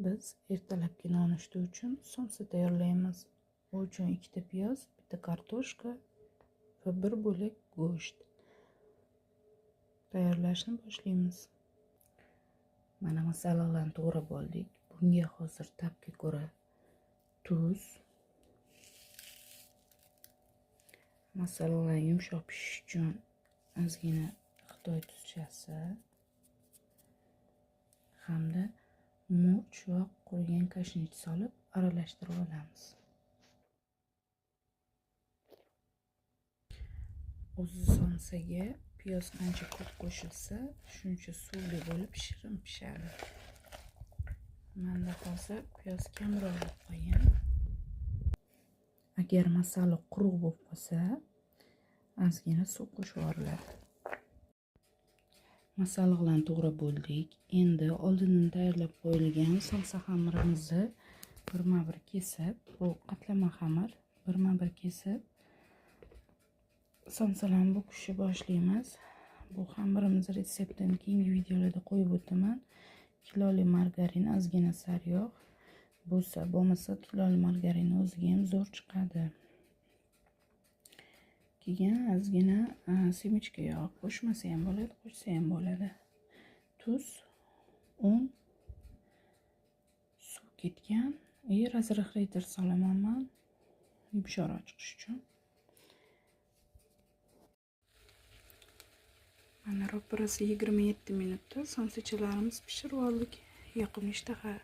biz ertalabki nonushta uchun somsa tayyorlaymiz. Bu uchun 2 ta piyoz, 1 ta kartoshka va 1 bo'lak go'sht. Tayyorlashni boshlaymiz. Mana masalliqlarni to'g'rab oldik. Bunga hozir tabga ko'ra tuz, masalliqlar yumshoq pishish uchun ozgina Xitoy tuzchasi hamda murch va qurigan kashnich solib aralashtirib olamiz. O'zi somsaga piyoz qancha ko'p qo'shilsa, shuncha suvli bo'lib shirin pishadi. Menda hozir piyoz kamroq qo'ygan. Agar masala quruq bo'lib qolsa, ozgina suv qo'shib yuboriladi. Masalliqlarni to'g'rab bo'ldik. Endi oldindan tayyorlab qo'yilgan somsa xamirimizni birma-bir kesib, bu qatlama xamir, birma-bir kesib somsalarni bo'kishni boshlaymiz. Bu xamirimiz retseptini keyingi videolarda qo'yib o'taman. Kiloli margarin, ozgina sariyog' bo'lmasa kiloli margarin o'ziga ham zo'r chiqadi. Keyin ozgina semichka yog' qo'shmasa ham bo'ladi, qo'shsa ham bo'ladi. Tuz, un, suv ketgan, razrahlayter solaman men yumshoqroq chiqish uchun. Mana ro'parasi 27 minutda somsachalarimiz pishirib oldik. Yoqimli ishtaha.